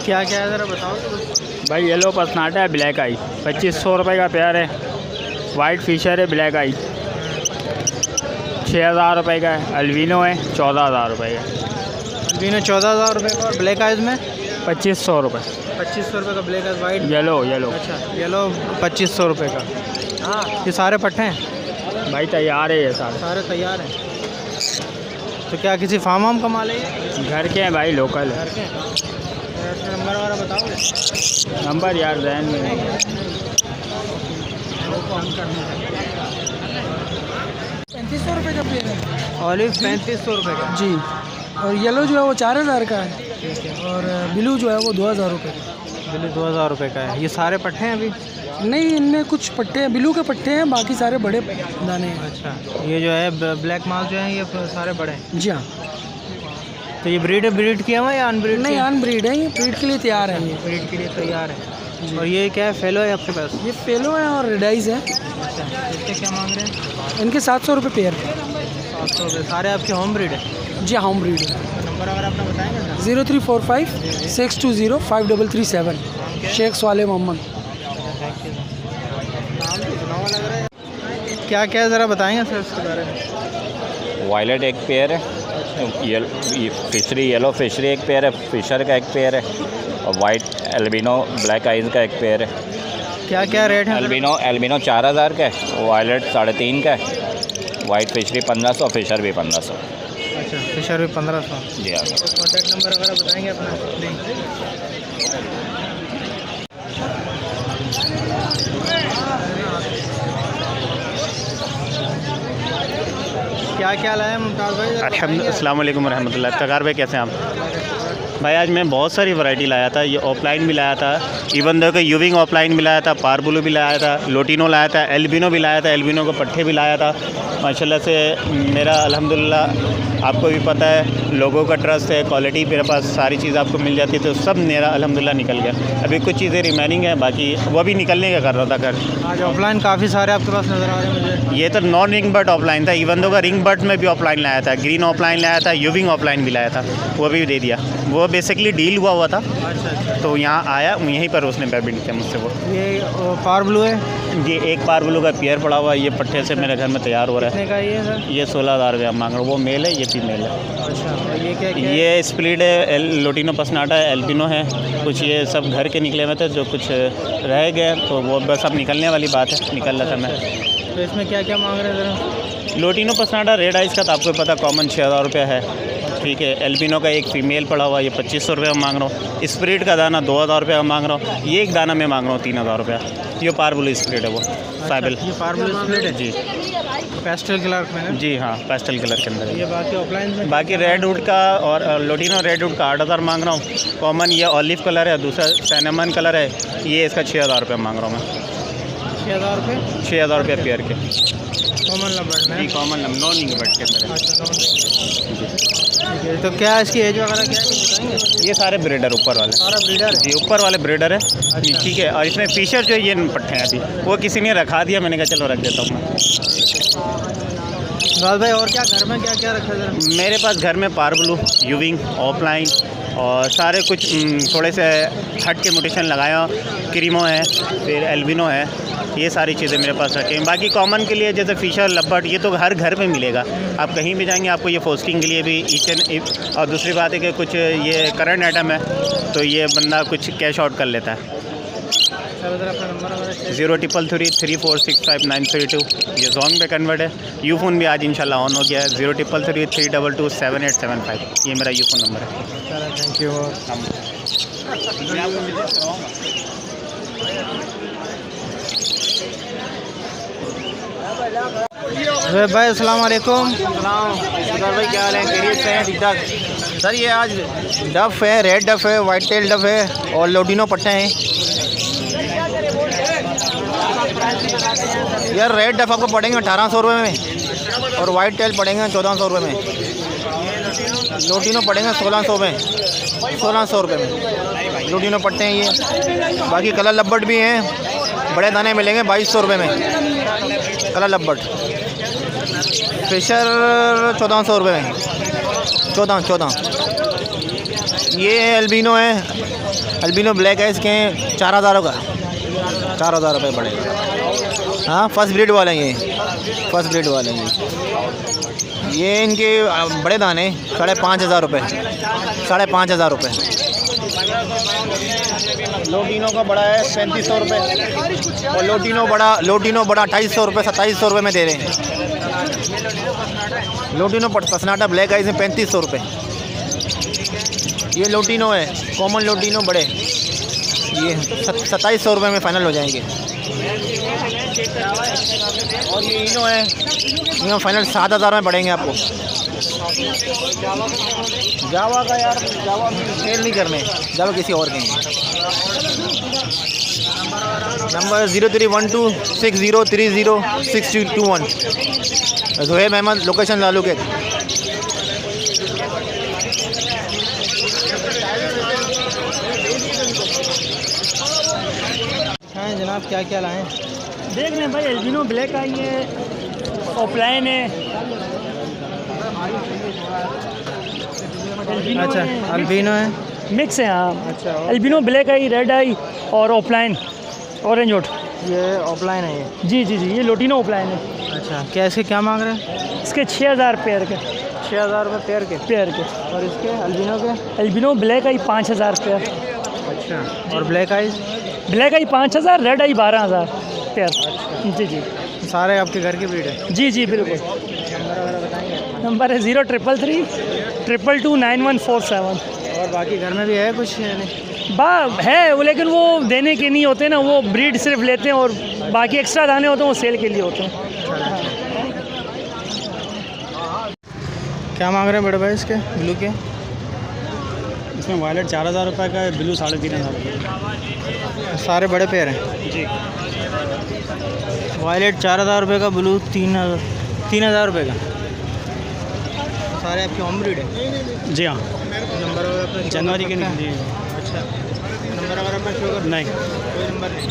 क्या क्या है ज़रा बताओ भाई येलो पसनाटा है, ब्लैक आई 2500 रुपये का पेयर है। वाइट फिशर है, ब्लैक आई 6000 रुपये का है। अल्बिनो है 14000 रुपये का। अल्बिनो 14000 रुपये का और ब्लैक आइज में 2500 रुपये। 2500 रुपये का ब्लैक आइज। वाइट येलो अच्छा येलो 2500 रुपये का। हाँ ये सारे पट्टे हैं भाई, तैयार है ये सारे तैयार हैं। तो क्या किसी फार्म वार्म का माल है ये? घर के हैं भाई, लोकल है। घर के हैं। नंबर वगैरह बताओगे? नंबर यार जहन में नहीं है। 3500 रुपये का पेयर है। ऑलिव 3500 रुपये का जी। और येलो जो है वो 4000 का है और ब्लू जो है वो 2000 रुपये का। बिल्ली 2000 रुपये का है। ये सारे पट्टे हैं अभी? नहीं, इनमें कुछ पट्टे हैं, ब्लू के पट्टे हैं, बाकी सारे बड़े दाने हैं। अच्छा ये जो है ब्लैक माल जो है ये सारे बड़े हैं। जी हाँ। तो ये ब्रीड किया हुआ है या अनब्रीड? नहीं, अनब्रीड है, ये ब्रीड के लिए तैयार है। ये ब्रीड के लिए तैयार है। और ये क्या है, फेलो है आपके पास? ये फेलो है और रेडाइज है। अच्छा इसके क्या मांग रहे हैं? इनके 700 रुपये पेयर। 700 रुपये। सारे आपके होम ब्रीड है? जी होम ब्रीड है। नंबर अगर आपने बताएंगे ना? 0345 620 5337। शेख साले मोहम्मद। क्या क्या ज़रा बताएंगे सर इसके बारे में? वायलेट एक पेयर है, फिशरी येलो फिशरी एक पेयर है, फिशर का एक पेयर है और वाइट एल्बिनो ब्लैक आइज का एक पेयर है। क्या क्या रेट है? एल्बिनो 4000 का है, वायलेट 3.5 का है, वाइट फिशरी 1500, फिशर भी 1500। अच्छा फिशर भी 1500। जी हाँ। कॉन्टैक्ट नंबर वगैरह बताएंगे अपना? क्या क्या लाया मुमताज़ भाई? अस्सलाम वालेकुम रहमतुल्लाह। तकार भाई कैसे हैं आप? भाई आज मैं बहुत सारी वैरायटी लाया था। ये ऑफलाइन भी लाया था, इवन दो के यूविंग ऑफलाइन भी लाया था, पारबुलू भी लाया था, लोटिनो लाया था, एल्बिनो भी लाया था, एल्बिनो के पट्टे भी लाया था। माशाल्लाह से मेरा अल्हम्दुलिल्लाह, आपको भी पता है लोगों का ट्रस्ट है, क्वालिटी मेरे पास सारी चीज़ आपको मिल जाती है, तो सब मेरा अल्हम्दुलिल्लाह निकल गया। अभी कुछ चीज़ें रिमेनिंग है, बाकी वो भी निकलने का कर रहा था घर। आज ऑफलाइन काफ़ी सारे आपके पास नज़र आ रहे हैं मुझे। ये तो नॉन रिंग बर्ड ऑफलाइन था, इवन दो का रिंग बर्ड में भी ऑफलाइन लाया था, ग्रीन ऑफलाइन लाया था, यूविंग ऑफलाइन भी लाया था, वो भी दे दिया। वो बेसिकली डील हुआ था। अच्छा तो यहाँ आया, यहीं पर उसने बेबिट किया मुझसे। वो ये पार ब्लू है? ये एक पार ब्लू का पेयर पड़ा हुआ है, ये पट्टे से मेरे घर में तैयार हो रहा है। कितने का ये सर? ये 16000 रुपये मांग रहा हूँ। वो मेल है, ये फीमेल है। अच्छा और ये क्या ये स्प्लिट है, लोटिनो पसनाटा है, एल्बिनो है। कुछ ये सब घर के निकले हुए थे, जो कुछ रह गए तो वो बस अब निकलने वाली बात है, निकल रहा था मैं। तो इसमें क्या क्या मांग रहे हैं ज़रा? लोटिनो पसनाटा रेड आइस का तो आपको पता कॉमन 6000 रुपये है, ठीक है। एल्बिनो का एक फ़ीमेल पड़ा हुआ, ये 2500 रुपये मांग रहा हूँ। स्प्रिट का दाना 2000 रुपये का मांग रहा हूँ। ये एक दाना मैं मांग रहा हूँ 3000 रुपये। ये पारबुल स्प्रिट है, वो साइबल। ये पार ब्लू स्प्लिट है जी पेस्टल कलर में ना? जी हाँ, पेस्टल कलर के अंदर है। ये बाकी ऑफलाइन में? बाकी रेड वुड का और लोटिनो रेड वुड का 8000 मांग रहा हूँ। कॉमन ये ऑलिव कलर है, दूसरा सैनमन कलर है, ये इसका 6000 रुपये मांग रहा हूँ मैं। 6000 रुपये? 6000 रुपये पेयर के। कॉमन लबर्ड में? जी कॉमन नॉन रिंग बर्ड के अंदर है। अच्छा नॉन रिंग। तो क्या इसकी एज वगैरह क्या है बताएंगे? ये सारे ब्रीडर ऊपर वाले, सारा ब्रीडर है? जी ऊपर वाले ब्रीडर है, ठीक है। और इसमें फिशर जो ये पट्टे हैं अभी, वो किसी ने रखा दिया, मैंने कहा चलो रख देता हूँ मैं। गाल भाई और क्या घर में क्या क्या रखा है? मेरे पास घर में पारब्लू, यूविंग, ऑफलाइन और सारे कुछ थोड़े से हट के म्यूटेशन लगाया, क्रीमो है, फिर एल्बिनो है, ये सारी चीज़ें मेरे पास रखे हैं। बाकी कॉमन के लिए जैसे फिशर, लब्बट, ये तो हर घर में मिलेगा। आप कहीं भी जाएंगे आपको ये फोस्टिंग के लिए भी ईच एंड। और दूसरी बात है कि कुछ ये करंट आइटम है, तो ये बंदा कुछ कैश आउट कर लेता है। 03333465932। ये जोंग पे कन्वर्ट है। यू फ़ोन भी आज इंशाल्लाह ऑन हो गया है। 03333227875। ये मेरा यू फ़ोन नंबर है। Thank you. भाई अस्सलाम वालेकुम। भाई क्या हाल है? खैरियत से हैं? ठीक ठाक सर। ये आज डफ है, रेड डफ है, वाइट टेल डफ है और लोटिनो पट्टे हैं। यार रेड डफ आपको पड़ेंगे 1800 रुपये में और वाइट टेल पड़ेंगे 1400 रुपये में। लोटिनो पड़ेंगे 1600 में, 1600 रुपये में लोटिनो पट्टे हैं ये। बाकी कलर लब्बट भी हैं, बड़े दाने मिलेंगे 2200 रुपये में कलर लब्बट। फिशर 1400 रुपये में, 14। ये एल्बिनो है, अल्बिनो ब्लैक है, इसके 4000 का 4000 रुपये पड़ेगा। हाँ फर्स्ट ब्रीड वाले हैं, ये फर्स्ट ब्रीड वाले हैं। ये इनके बड़े दाने 5500 रुपये, 5500 रुपये। लोटिनो का बड़ा है 3500 रुपये, और लोटिनो बड़ा 2800 रुपये, 2700 रुपये में दे रहे हैं। लोटिनो पसनाटा ब्लैक आइज में 3500 रुपये। ये लोटिनो है, कॉमन लोटिनो बड़े, ये 2700 रुपये में फ़ाइनल हो जाएंगे। और ये इनो है, इनो फाइनल 7000 में पड़ेंगे आपको। जावा का यार, जावा सेल नहीं करने, जावा किसी और के हैं। नंबर 031260306221, जोहेब अहमद, लोकेशन लालू के। हाँ जनाब, क्या क्या लाएँ? देख रहे हैं भाई, एल्बिनो ब्लैक आई है, ऑफलाइन है। अच्छा, अल्बिनो है, मिक्स है। हाँ अच्छा। एल्बिनो ब्लैक आई, रेड आई और ऑफलाइन ऑरेंज ओट। ये ऑफलाइन है ये? जी जी जी, ये लोटिनो ऑफलाइन है। अच्छा, क्या इसके क्या मांग रहे हैं? इसके 6000 पेयर के। 6000 रुपये पेयर के। और इसके अल्बिनो के? एल्बिनो ब्लैक आई 5000 पेयर। अच्छा, और ब्लैक आइज? ब्लैक आई 5000, रेड आई 12000 पेयर। जी जी, सारे आपके घर की ब्रीड है? जी जी बिल्कुल। नंबर है 0333229147। और बाकी घर में भी है कुछ यानी? है वो, लेकिन वो देने के नहीं होते ना, वो ब्रीड सिर्फ लेते हैं और बाकी एक्स्ट्रा दाने होते हैं वो सेल के लिए होते हैं। क्या मांग रहे हैं बड़े भाई इसके ब्लू के? इसमें वायलेट 4000 रुपये का है, ब्लू 3500 रुपये। सारे बड़े पेयर हैं जी। वायलेट 4000 रुपये का, ब्लू 3000 रुपये का। सारे आपके होम ब्रीड है? जी हाँ, नंबर वगैरह अपना जनवरी के नहीं। जी अच्छा, नंबर वगैरह अपना शो कर? नहीं। कोई नंबर नहीं।